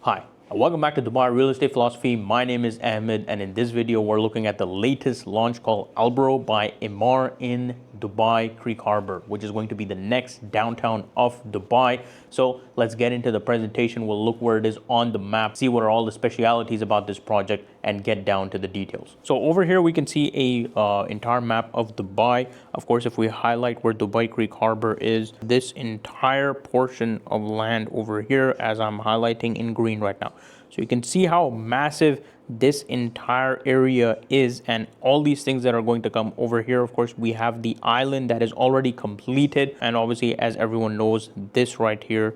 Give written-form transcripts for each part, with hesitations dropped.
Hi, and welcome back to Dubai Real Estate Philosophy. My name is Ahmed, and in this video, we're looking at the latest launch called Albro by Emaar in Dubai Creek Harbour, which is going to be the next downtown of Dubai. So let's get into the presentation. We'll look where it is on the map, see what are all the specialities about this project, and get down to the details. So over here, we can see a entire map of Dubai. Of course, if we highlight where Dubai Creek Harbour is, this entire portion of land over here, as I'm highlighting in green right now. So you can see how massive this entire area is, and all these things that are going to come over here. Of course, we have the island that is already completed, and obviously, as everyone knows, this right here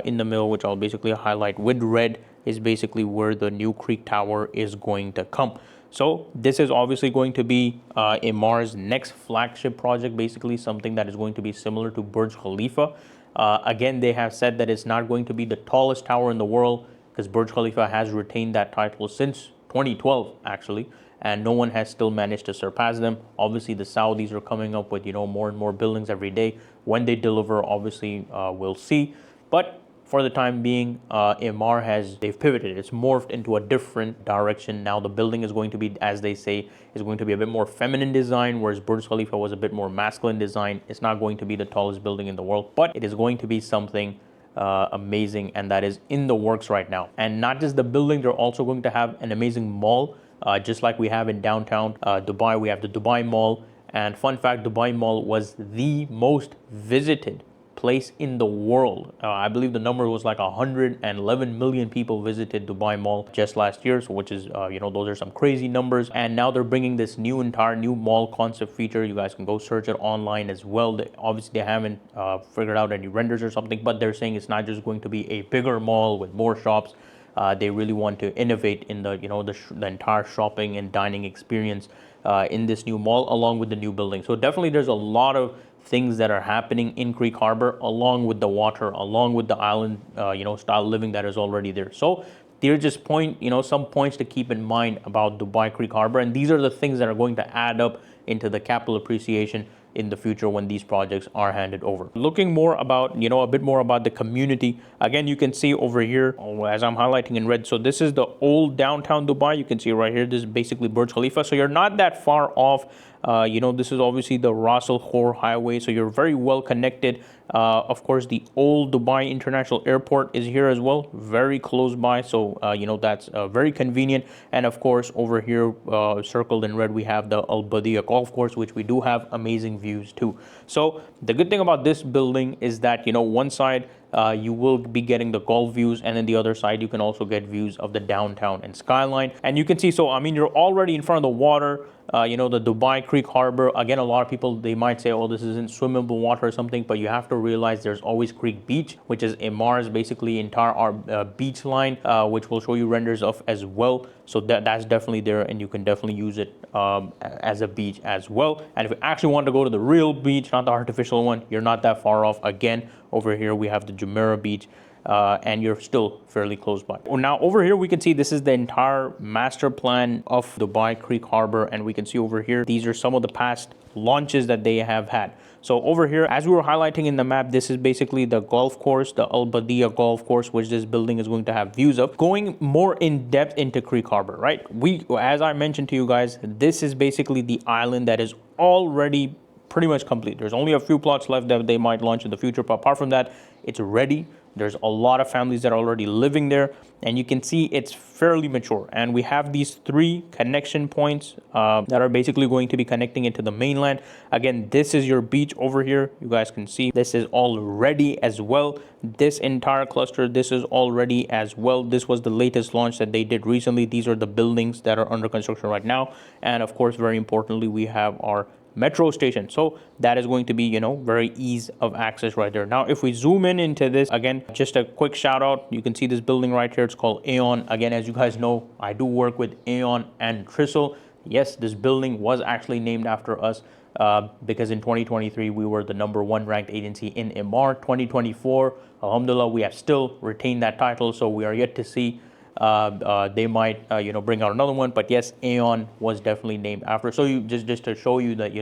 in the middle, which I'll basically highlight with red, is basically where the new Creek Tower is going to come. So this is obviously going to be Emaar's next flagship project, basically something that is going to be similar to Burj Khalifa. Again, they have said that it's not going to be the tallest tower in the world, because Burj Khalifa has retained that title since 2012 actually, and no one has still managed to surpass them. Obviously, the Saudis are coming up with more and more buildings every day. When they deliver, obviously we'll see. But for the time being, Emaar they've pivoted. It's morphed into a different direction. Now the building is going to be, as they say, is going to be a bit more feminine design, whereas Burj Khalifa was a bit more masculine design. It's not going to be the tallest building in the world, but it is going to be something amazing, and that is in the works right now. And not just the building, they're also going to have an amazing mall, just like we have in downtown Dubai. We have the Dubai Mall, and fun fact, Dubai Mall was the most visited place in the world. I believe the number was like 111 million people visited Dubai Mall just last year, so which is those are some crazy numbers. And now they're bringing this entire new mall concept feature. You guys can go search it online as well. Obviously they haven't figured out any renders or something, but they're saying it's not just going to be a bigger mall with more shops. They really want to innovate in the the entire shopping and dining experience in this new mall, along with the new building. So definitely there's a lot of things that are happening in Creek Harbour, along with the water, along with the island style living that is already there. So they're just some points to keep in mind about Dubai Creek Harbour, and these are the things that are going to add up into the capital appreciation in the future when these projects are handed over. Looking more about, a bit more about the community. Again, you can see over here, as I'm highlighting in red, so this is the old downtown Dubai. You can see right here, this is basically Burj Khalifa. So you're not that far off. This is obviously the Ras Al Khor highway, so you're very well connected. Of course, the old Dubai International Airport is here as well, very close by. So, that's very convenient. And of course, over here, circled in red, we have the Al Badia golf course, which we do have amazing views too. So the good thing about this building is that, one side, you will be getting the golf views, and then the other side you can also get views of the downtown and skyline. And you can see, so you're already in front of the water, the Dubai Creek Harbour. Again, a lot of people, they might say, oh, this isn't swimmable water or something, but you have to realize there's always Creek Beach, which is Emaar's basically entire beach line, which we'll show you renders of as well. So that's definitely there, and you can definitely use it as a beach as well. And if you actually want to go to the real beach, not the artificial one, you're not that far off. Again, over here we have the Jumeirah Beach, and you're still fairly close by. Now over here we can see this is the entire master plan of Dubai Creek Harbour, and we can see over here these are some of the past launches that they have had. So over here, as we were highlighting in the map, this is basically the golf course, the Al Badia golf course, which this building is going to have views of. Going more in depth into Creek Harbour, right? As I mentioned to you guys, this is basically the island that is already pretty much complete. There's only a few plots left that they might launch in the future, but apart from that, it's ready. There's a lot of families that are already living there, and you can see it's fairly mature. And we have these 3 connection points that are basically going to be connecting into the mainland. Again, this is your beach over here. You guys can see this is all ready as well. This entire cluster, this is all ready as well. This was the latest launch that they did recently. These are the buildings that are under construction right now. And of course, very importantly, we have our metro station. So that is going to be, very ease of access right there. Now, if we zoom in into this, again, just a quick shout out. You can see this building right here. It's called Aeon. Again, as you guys know, I do work with Aeon and Tristle. Yes, this building was actually named after us because in 2023, we were the #1 ranked agency in Emaar. 2024, alhamdulillah, we have still retained that title. So we are yet to see they might bring out another one, but yes, Aeon was definitely named after. So you just to show you that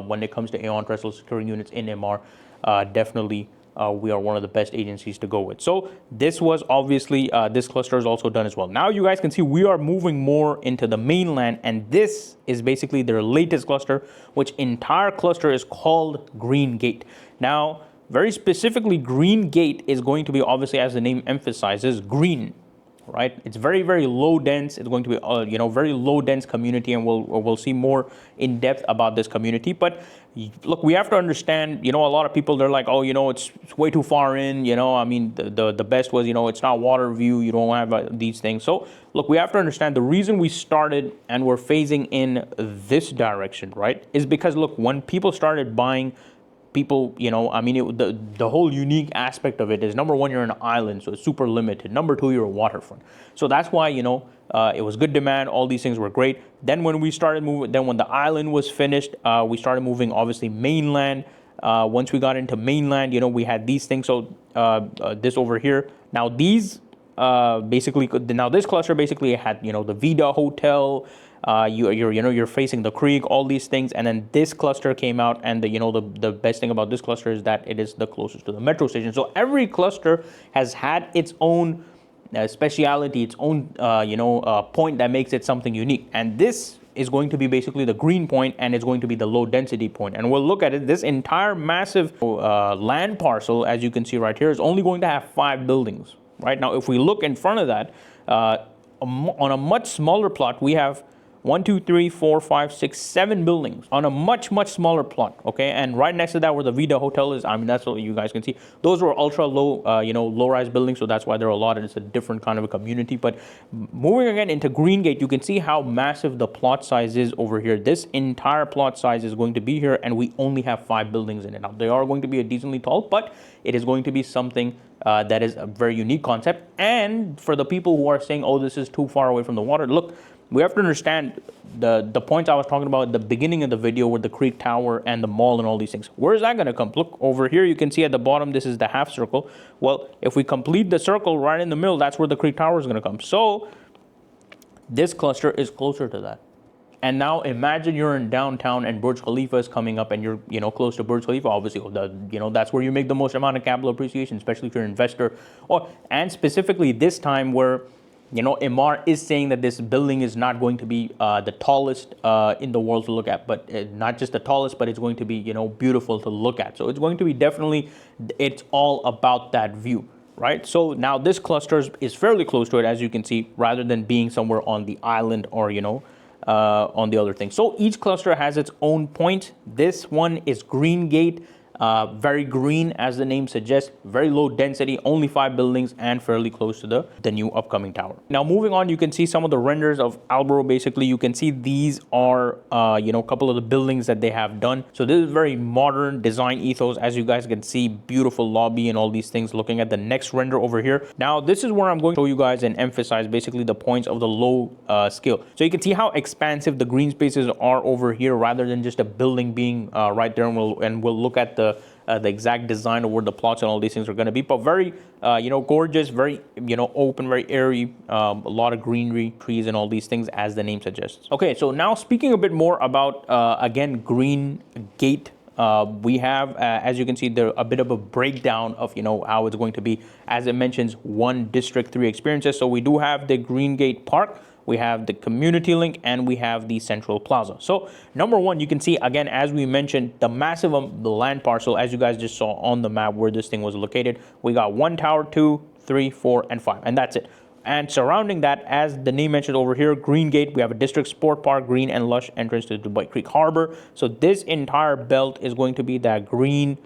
when it comes to Aeon Trestle securing units in Emaar, definitely we are one of the best agencies to go with. So this was obviously, this cluster is also done as well. Now you guys can see we are moving more into the mainland, and this is basically their latest cluster, which entire cluster is called Green Gate. Now, very specifically, Green Gate is going to be, obviously, as the name emphasizes, green, right? It's very, very low dense. It's going to be, very low dense community, and we'll see more in depth about this community. But look, we have to understand, a lot of people, they're like, oh, it's way too far in, I mean, the best was, it's not water view. You don't have these things. So look, we have to understand the reason we started and we're phasing in this direction, right, is because, look, when people started buying, people, the whole unique aspect of it is, number one, you're an island, so it's super limited. Number two, you're a waterfront. So that's why, it was good demand. All these things were great. Then when we started moving, then when the island was finished, we started moving, obviously, mainland. Once we got into mainland, we had these things. So this over here. Now these now this cluster basically had, the Vida Hotel. You're facing the creek, all these things, and then this cluster came out, and the best thing about this cluster is that it is the closest to the metro station. So every cluster has had its own speciality, its own point that makes it something unique, and this is going to be basically the green point, and it's going to be the low density point. And we'll look at it. This entire massive land parcel, as you can see right here, is only going to have 5 buildings. Right now, if we look in front of that, on a much smaller plot, we have 1, 2, 3, 4, 5, 6, 7 buildings on a much, much smaller plot, okay? And right next to that, where the Vida Hotel is, I mean, that's what you guys can see. Those were ultra low, low-rise buildings, so that's why they're a lot, and it's a different kind of a community. But moving again into Green Gate, you can see how massive the plot size is over here. This entire plot size is going to be here, and we only have 5 buildings in it. Now, they are going to be a decently tall, but it is going to be something that is a very unique concept. And for the people who are saying, oh, this is too far away from the water, look, we have to understand the points I was talking about at the beginning of the video with the Creek Tower and the mall and all these things. Where is that going to come? Look, over here, you can see at the bottom, this is the half circle. Well, if we complete the circle right in the middle, that's where the Creek Tower is going to come. So this cluster is closer to that. And now imagine you're in downtown and Burj Khalifa is coming up, and you're, close to Burj Khalifa. Obviously, that's where you make the most amount of capital appreciation, especially if you're an investor. And specifically this time where, Emaar is saying that this building is not going to be the tallest in the world to look at, but not just the tallest, but it's going to be, beautiful to look at. So it's going to be definitely, it's all about that view, right? So now this cluster is fairly close to it, as you can see, rather than being somewhere on the island or, on the other thing. So each cluster has its own point. This one is Green Gate. Very green, as the name suggests, very low density, only 5 buildings, and fairly close to the new upcoming tower. Now, moving on, you can see some of the renders of Albro. Basically, you can see these are, a couple of the buildings that they have done. So this is very modern design ethos, as you guys can see, beautiful lobby and all these things. Looking at the next render over here. Now, this is where I'm going to show you guys and emphasize basically the points of the low scale. So you can see how expansive the green spaces are over here, rather than just a building being right there. And we'll look at the exact design of where the plots and all these things are going to be, but very, gorgeous, very, open, very airy, a lot of greenery, trees, and all these things, as the name suggests. Okay, so now speaking a bit more about, again, Green Gate, we have, as you can see, there a bit of a breakdown of, how it's going to be, as it mentions, 1 district, 3 experiences. So we do have the Green Gate Park, we have the community link, and we have the central plaza. So number 1, you can see, again, as we mentioned, the massive the land parcel, as you guys just saw on the map where this thing was located. We got 1 tower, 2, 3, 4, and 5, and that's it. And surrounding that, as the name mentioned over here, Green Gate, we have a district sport park, green and lush entrance to the Dubai Creek Harbour. So this entire belt is going to be that Green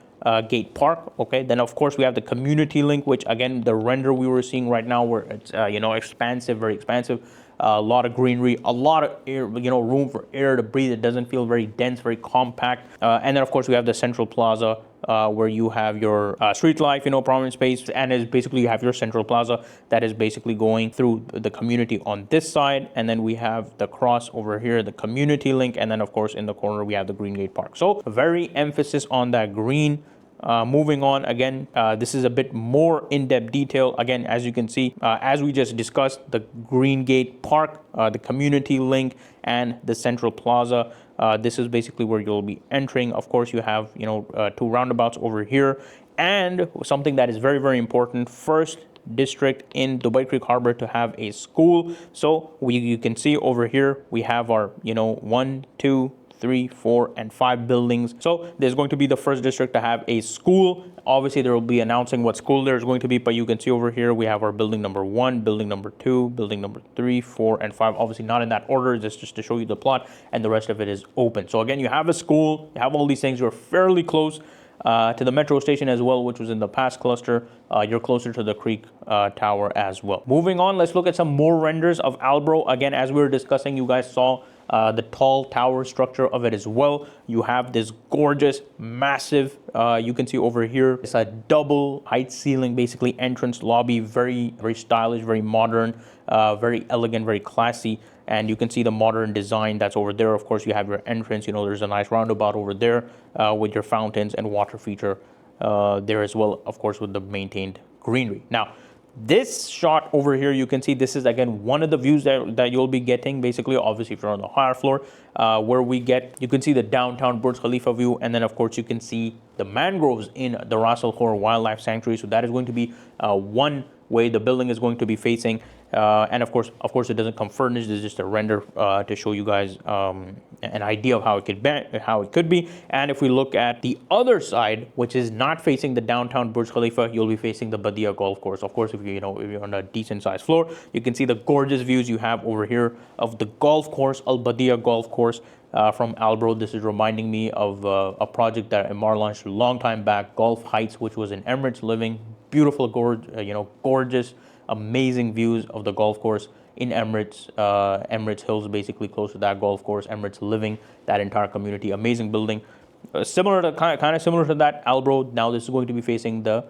Gate Park. Okay, then of course we have the community link, which again, the render we were seeing right now, where it's expansive, very expansive. A lot of greenery, a lot of air, room for air to breathe. It doesn't feel very dense, very compact. And then of course we have the central plaza, where you have your street life, prominent space, and is basically you have your central plaza that is basically going through the community on this side. And then we have the cross over here, the community link, and then of course in the corner we have the Green Gate Park. So very emphasis on that green. Moving on, again, this is a bit more in-depth detail. Again, as you can see, as we just discussed, the Green Gate Park, the community link, and the central plaza. This is basically where you'll be entering. Of course, you have 2 roundabouts over here, and something that is very, very important, first district in Dubai Creek Harbour to have a school. So you can see over here, we have our, 1, 2, 3, 4, and 5 buildings. So there's going to be the first district to have a school. Obviously, there will be announcing what school there's going to be, but you can see over here, we have our building number 1, building number 2, building number 3, 4, and 5. Obviously, not in that order, just to show you the plot, and the rest of it is open. So again, you have a school, you have all these things, you're fairly close to the metro station as well, which was in the past cluster. You're closer to the Creek Tower as well. Moving on, let's look at some more renders of Albro. Again, as we were discussing, you guys saw the tall tower structure of it as well. You have this gorgeous, massive, you can see over here, it's a double height ceiling, basically entrance lobby, very, very stylish, very modern, very elegant, very classy. And you can see the modern design that's over there. Of course, you have your entrance, there's a nice roundabout over there with your fountains and water feature there as well, of course, with the maintained greenery. Now, this shot over here, you can see this is again one of the views that you'll be getting, basically, obviously if you're on the higher floor, where you can see the downtown Burj Khalifa view, and then of course you can see the mangroves in the Ras Al Khor Wildlife Sanctuary. So that is going to be one way the building is going to be facing. And of course, it doesn't come furnished. It's just a render to show you guys an idea of how it could be. And if we look at the other side, which is not facing the downtown Burj Khalifa, you'll be facing the Badia Golf Course. Of course, if you're on a decent sized floor, you can see the gorgeous views you have over here of the golf course, Al Badia Golf Course. From Albro. This is reminding me of a project that Emaar launched a long time back, Golf Heights, which was in Emirates Living. Beautiful, gorgeous, amazing views of the golf course in Emirates Hills, basically close to that golf course. Emirates Living, that entire community, amazing building. Kind of similar to that, Albro. Now this is going to be facing the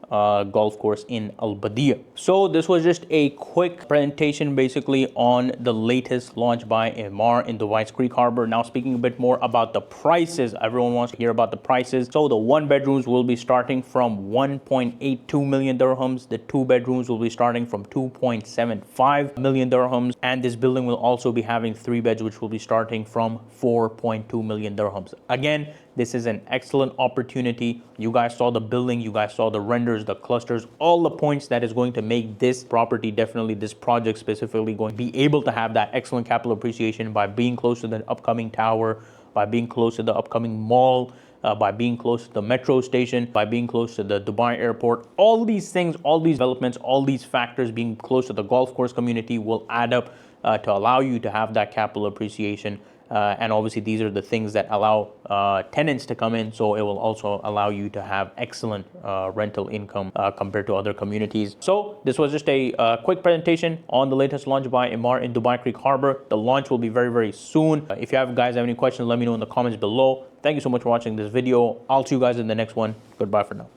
golf course in Al Badia. So this was just a quick presentation basically on the latest launch by Emaar in Dubai Creek Harbour. Now speaking a bit more about the prices, everyone wants to hear about the prices. So the 1 bedrooms will be starting from 1.82 million dirhams. The 2 bedrooms will be starting from 2.75 million dirhams. And this building will also be having 3 beds, which will be starting from 4.2 million dirhams. Again, this is an excellent opportunity. You guys saw the building, you guys saw the renders, the clusters, all the points that is going to make this property, definitely this project specifically, going to be able to have that excellent capital appreciation by being close to the upcoming tower, by being close to the upcoming mall, by being close to the metro station, by being close to the Dubai airport. All these things, all these developments, all these factors, being close to the golf course community will add up to allow you to have that capital appreciation. And obviously these are the things that allow tenants to come in, so it will also allow you to have excellent rental income compared to other communities. So this was just a quick presentation on the latest launch by Emaar in Dubai Creek Harbour. The launch will be very, very soon. If you guys have any questions, let me know in the comments below. Thank you so much for watching this video. I'll see you guys in the next one. Goodbye for now.